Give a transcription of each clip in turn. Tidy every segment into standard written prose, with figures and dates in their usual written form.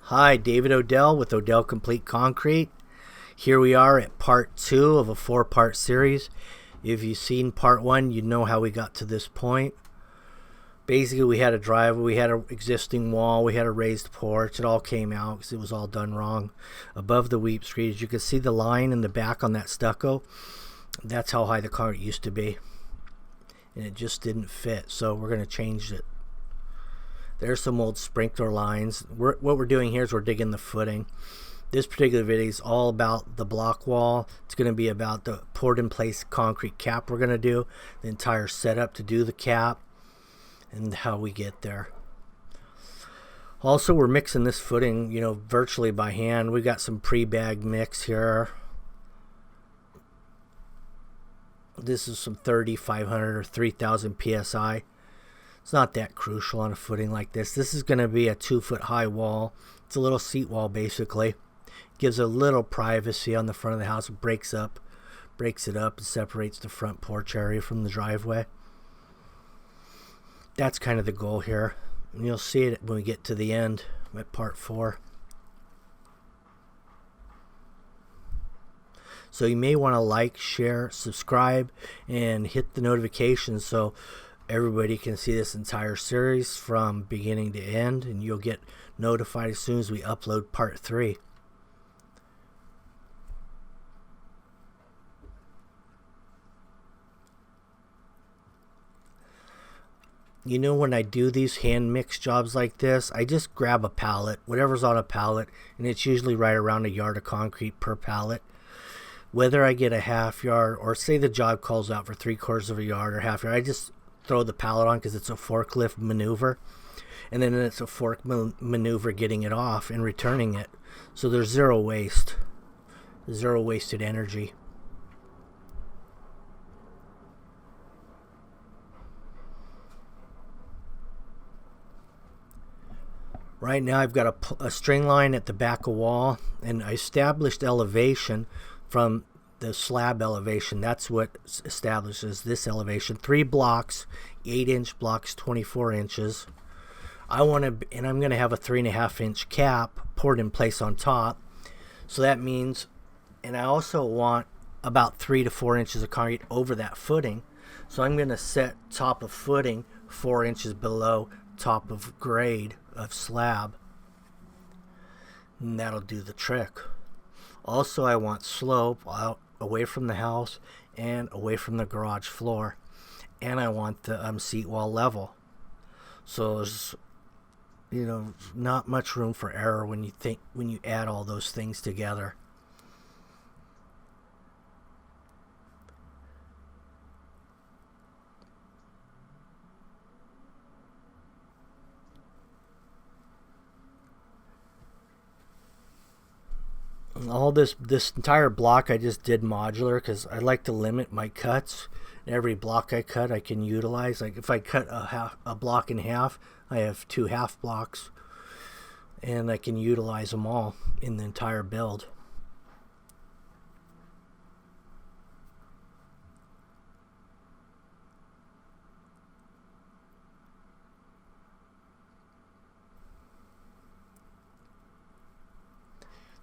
Hi, David Odell with Odell Complete Concrete. Here we are at part 2 of a 4-part series. If you've seen part 1, you know how we got to this point. Basically, we had a driveway, we had an existing wall, we had a raised porch. It all came out because it was all done wrong. Above the weep screed, as you can see the line in the back on that stucco, that's how high the concrete used to be. And it just didn't fit, so we're going to change it. There's some old sprinkler lines. What we're doing here is we're digging the footing. This particular video is all about the block wall. It's going to be about the poured in place concrete cap we're going to do, the entire setup to do the cap, and how we get there. Also, we're mixing this footing, virtually by hand. We got some pre-bag mix here. This is some 3,500 or 3,000 psi. It's not that crucial on a footing like this. This is going to be a 2-foot high wall. It's a little seat wall basically. Gives a little privacy on the front of the house. It breaks it up and separates the front porch area from the driveway. That's kind of the goal here. And you'll see it when we get to the end at part 4. So you may want to like, share, subscribe, and hit the notifications so everybody can see this entire series from beginning to end, and you'll get notified as soon as we upload part 3. When I do these hand mix jobs like this, I just grab a pallet, whatever's on a pallet, and it's usually right around a yard of concrete per pallet. Whether I get a half yard or say the job calls out for 3/4 of a yard or half yard, I just throw the pallet on because it's a forklift maneuver, and then it's a fork maneuver getting it off and returning it. So there's zero waste, zero wasted energy. Right now I've got a string line at the back of wall, and I established elevation from the slab elevation. That's what establishes this elevation. 3 blocks, 8-inch blocks, 24 inches. I'm going to have a 3.5-inch cap poured in place on top. So that means, and I also want about 3 to 4 inches of concrete over that footing. So I'm going to set top of footing 4 inches below top of grade of slab, and that'll do the trick. Also, I want slope out away from the house and away from the garage floor, and I want the seat wall level. So there's not much room for error when you add all those things together. All this entire block I just did modular because I like to limit my cuts. Every block I cut I can utilize. Like if I cut a block in half, I have 2 half blocks, and I can utilize them all in the entire build.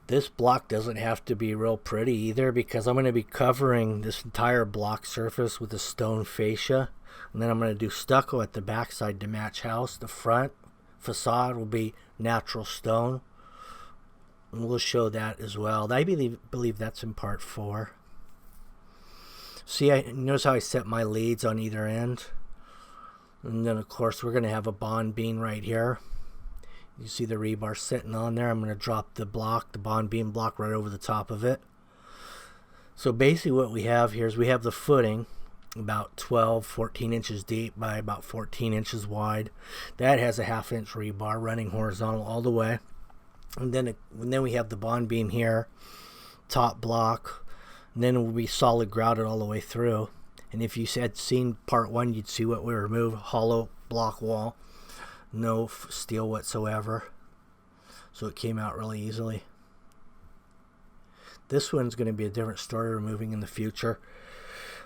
This block doesn't have to be real pretty either, because I'm going to be covering this entire block surface with a stone fascia, and then I'm going to do stucco at the backside to match house. The front facade will be natural stone, and we'll show that as well. I believe that's in part 4. See, notice how I set my leads on either end, and then of course we're going to have a bond beam right here. You see the rebar sitting on there. I'm going to drop the bond beam block right over the top of it. So basically what we have here is we have the footing about 14 inches deep by about 14 inches wide. That has a 1/2-inch rebar running horizontal all the way. And then we have the bond beam here, top block, and then it will be solid grouted all the way through. And if you had seen part 1, you'd see what we removed: hollow block wall. No steel whatsoever, so it came out really easily. This one's going to be a different story removing in the future.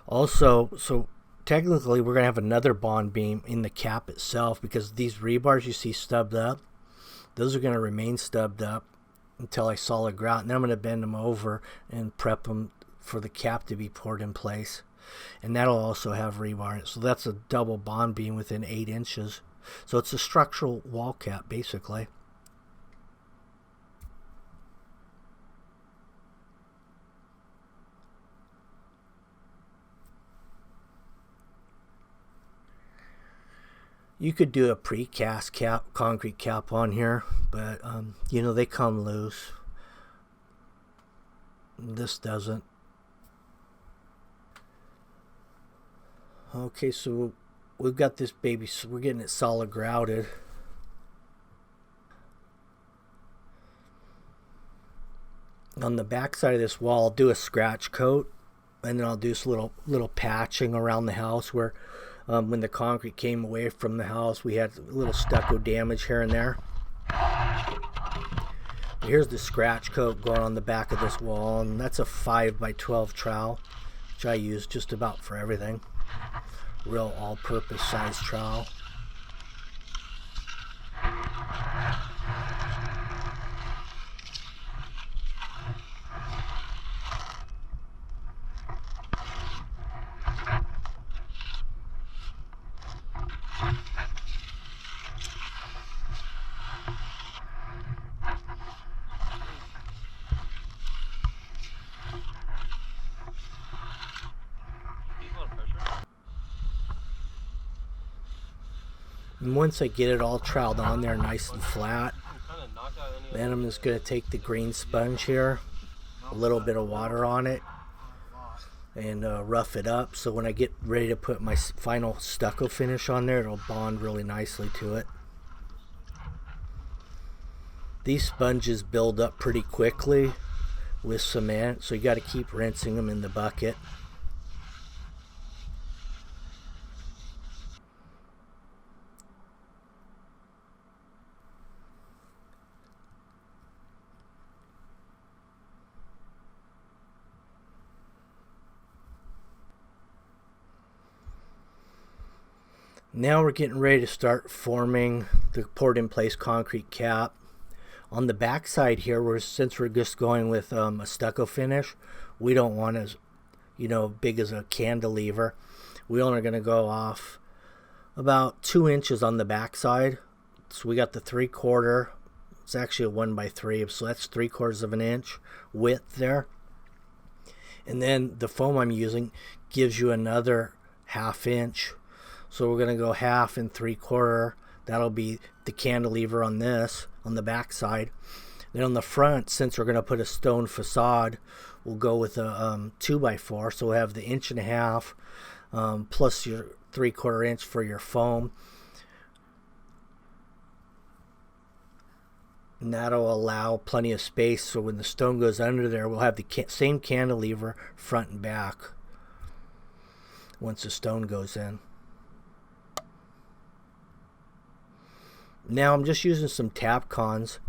Also, so technically we're going to have another bond beam in the cap itself, because these rebars you see stubbed up, Those are going to remain stubbed up until I solid grout, and then I'm going to bend them over and prep them for the cap to be poured in place. And that'll also have rebar in it. So that's a double bond beam within 8 inches. So it's a structural wall cap, basically. You could do a precast cap, concrete cap on here, but you know, they come loose. This doesn't. Okay, so we've got this baby, so we're getting it solid grouted. On the back side of this wall, I'll do a scratch coat, and then I'll do some little patching around the house where when the concrete came away from the house, we had a little stucco damage here and there. Here's the scratch coat going on the back of this wall, and that's a 5x12 trowel, which I use just about for everything. Real all-purpose size trowel. And once I get it all troweled on there nice and flat, then I'm just going to take the green sponge here, a little bit of water on it, and rough it up, so when I get ready to put my final stucco finish on there, it'll bond really nicely to it. These sponges build up pretty quickly with cement, so you got to keep rinsing them in the bucket. Now we're getting ready to start forming the poured in place concrete cap. On the back side here, since we're just going with a stucco finish, we don't want as big as a cantilever. We only are going to go off about 2 inches on the back side. So we got the 3/4. It's actually a 1x3, so that's 3/4 of an inch width there. And then the foam I'm using gives you another 1/2 inch. So we're going to go 1/2 and 3/4. That'll be the cantilever on this, on the back side. Then on the front, since we're going to put a stone facade, we'll go with a 2x4. So we'll have the 1.5 inch plus your 3/4 inch for your foam. And that'll allow plenty of space, so when the stone goes under there, we'll have the same cantilever front and back once the stone goes in. Now I'm just using some Tapcons,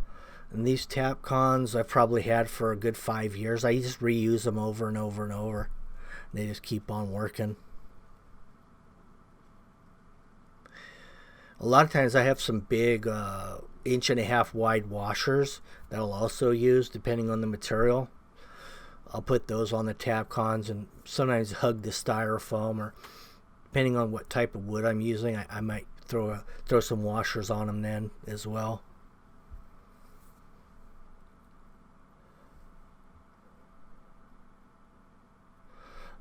and these Tapcons I've probably had for a good 5 years. I just reuse them over and over and over. They just keep on working. A lot of times I have some big 1.5 inch wide washers that I'll also use depending on the material. I'll put those on the Tapcons and sometimes hug the styrofoam, or depending on what type of wood I'm using, I might throw some washers on them then as well.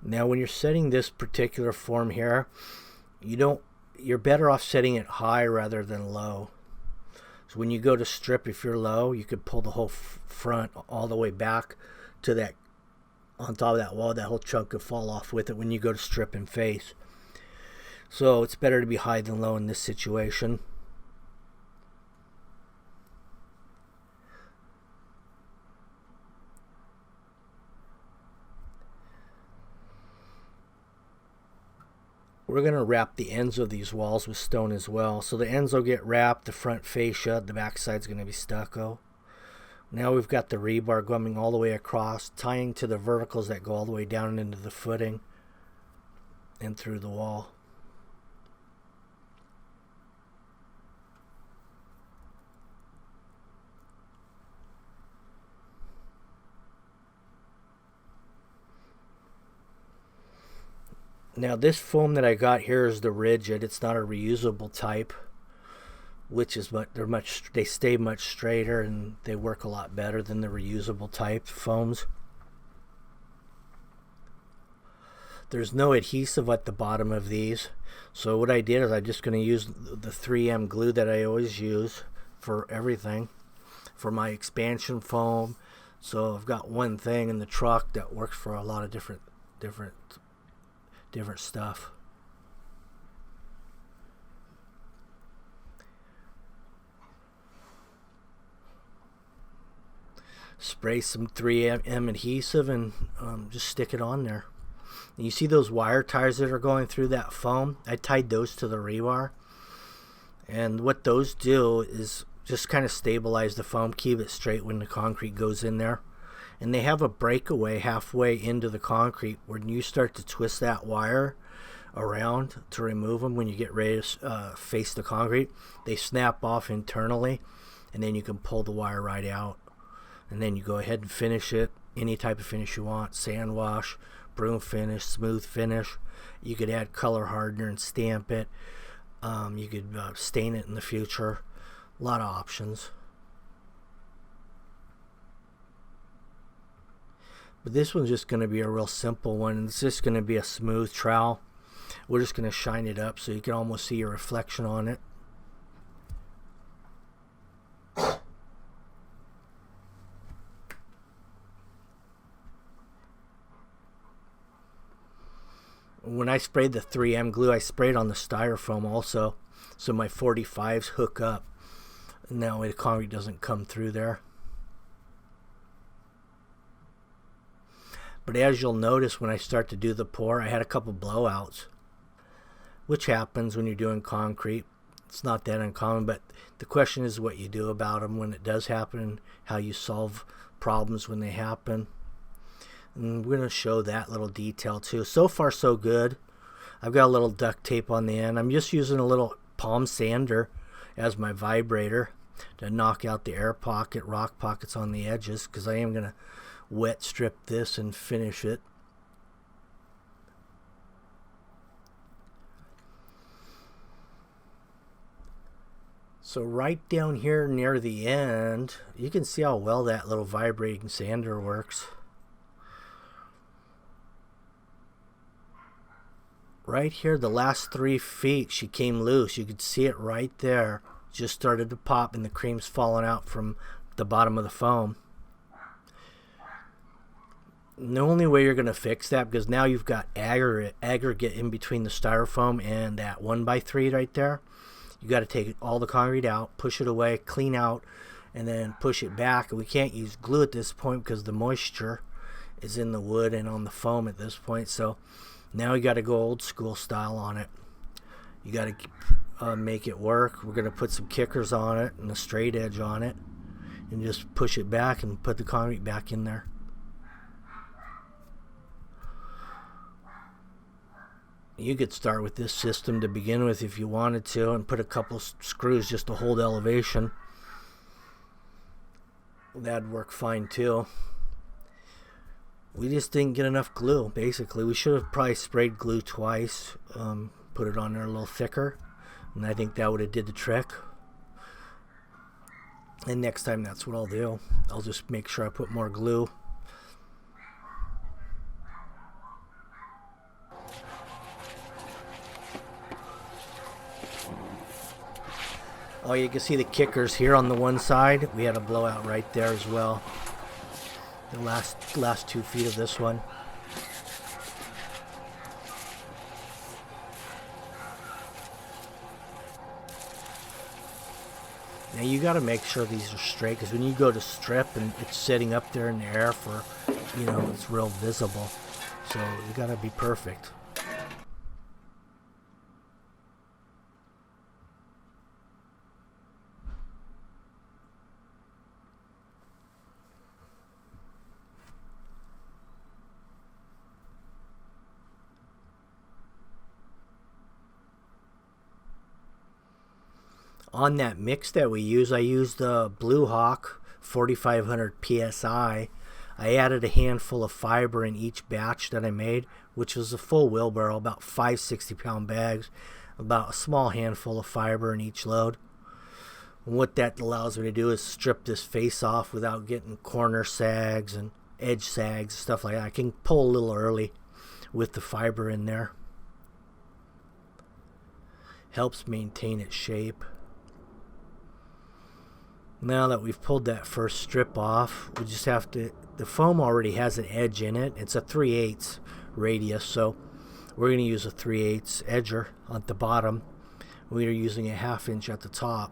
Now when you're setting this particular form here, you're better off setting it high rather than low. So when you go to strip, if you're low, you could pull the whole front all the way back to that, on top of that wall. That whole chunk could fall off with it when you go to strip and face. So it's better to be high than low in this situation. We're going to wrap the ends of these walls with stone as well. So the ends will get wrapped, the front fascia, the back side's going to be stucco. Now we've got the rebar going all the way across, tying to the verticals that go all the way down into the footing and through the wall. Now this foam that I got here is the rigid. It's not a reusable type, which is they stay much straighter and they work a lot better than the reusable type foams. There's no adhesive at the bottom of these, so what I did is I'm just going to use the 3M glue that I always use for everything, for my expansion foam. So I've got one thing in the truck that works for a lot of different stuff. Spray some 3M adhesive and just stick it on there. And you see those wire ties that are going through that foam? I tied those to the rebar. And what those do is just kind of stabilize the foam, keep it straight when the concrete goes in there. And they have a breakaway halfway into the concrete when you start to twist that wire around to remove them. When you get ready to face the concrete, they snap off internally, and then you can pull the wire right out. And then you go ahead and finish it any type of finish you want: sand wash, broom finish, smooth finish. You could add color hardener and stamp it. You could stain it in the future. A lot of options. But this one's just going to be a real simple one. It's just going to be a smooth trowel. We're just going to shine it up so you can almost see your reflection on it. When I sprayed the 3M glue, I sprayed on the styrofoam also, so my 45s hook up, and that way the concrete doesn't come through there. But as you'll notice, when I start to do the pour, I had a couple blowouts, which happens when you're doing concrete. It's not that uncommon, but the question is what you do about them when it does happen, how you solve problems when they happen. And we're going to show that little detail too. So far so good. I've got a little duct tape on the end. I'm just using a little palm sander as my vibrator to knock out the air pocket, rock pockets on the edges, because I am going to wet strip this and finish it. So right down here near the end, you can see how well that little vibrating sander works. Right here, the last 3 feet, she came loose. You could see it right there. Just started to pop and the cream's falling out from the bottom of the foam. And the only way you're going to fix that, because now you've got aggregate in between the styrofoam and that 1x3 right there. You got to take all the concrete out, push it away, clean out, and then push it back. And we can't use glue at this point because the moisture is in the wood and on the foam at this point. So now you got to go old school style on it. You got to make it work. We're going to put some kickers on it and a straight edge on it, and just push it back and put the concrete back in there. You could start with this system to begin with if you wanted to, and put a couple screws just to hold elevation. That'd work fine too. We just didn't get enough glue, basically. We should have probably sprayed glue twice, put it on there a little thicker, and I think that would have did the trick. And next time that's what I'll do. I'll just make sure I put more glue. Oh, you can see the kickers here on the one side. We had a blowout right there as well. The last 2 feet of this one. Now you got to make sure these are straight, because when you go to strip and it's sitting up there in the air for, it's real visible. So you got to be perfect. On that mix that we use, I used the Blue Hawk 4500 PSI. I added a handful of fiber in each batch that I made, which was a full wheelbarrow, about 5 60-pound bags, about a small handful of fiber in each load. And what that allows me to do is strip this face off without getting corner sags and edge sags, stuff like that. I can pull a little early with the fiber in there. Helps maintain its shape. Now that we've pulled that first strip off, we just have to, the foam already has an edge in it. It's a 3/8 radius, so we're going to use a 3/8 edger at the bottom. We are using a 1/2 inch at the top.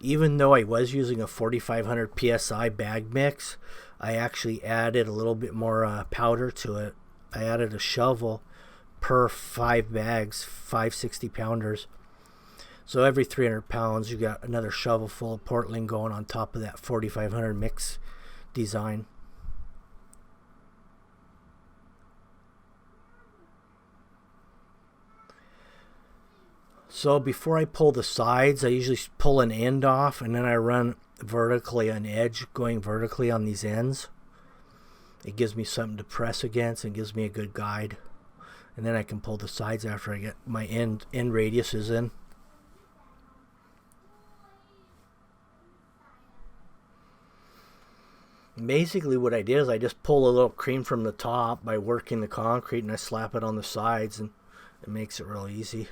Even though I was using a 4500 psi bag mix, I actually added a little bit more powder to it. I added a shovel per 5 bags, 5 60-pounders. So every 300 pounds, you got another shovel full of Portland going on top of that 4500 mix design. So before I pull the sides, I usually pull an end off and then I run vertically an edge going vertically on these ends. It gives me something to press against and gives me a good guide. And then I can pull the sides after I get my end radiuses in. Basically what I did is I just pull a little cream from the top by working the concrete, and I slap it on the sides, and it makes it real easy.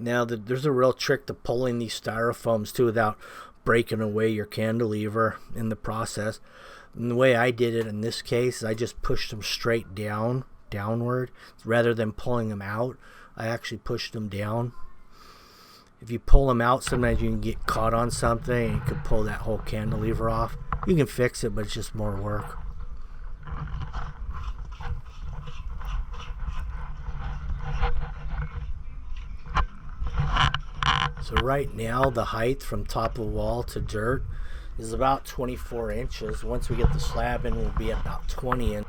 Now there's a real trick to pulling these styrofoams too without breaking away your cantilever in the process. And the way I did it in this case is I just pushed them straight downward rather than pulling them out. I actually pushed them down. If you pull them out, sometimes you can get caught on something and you can pull that whole cantilever off. You can fix it, but it's just more work. So right now the height from top of wall to dirt is about 24 inches. Once we get the slab in, we'll be about 20 in.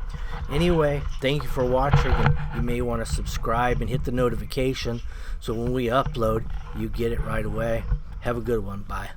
Anyway, thank you for watching, and you may want to subscribe and hit the notification so when we upload, you get it right away. Have a good one. Bye.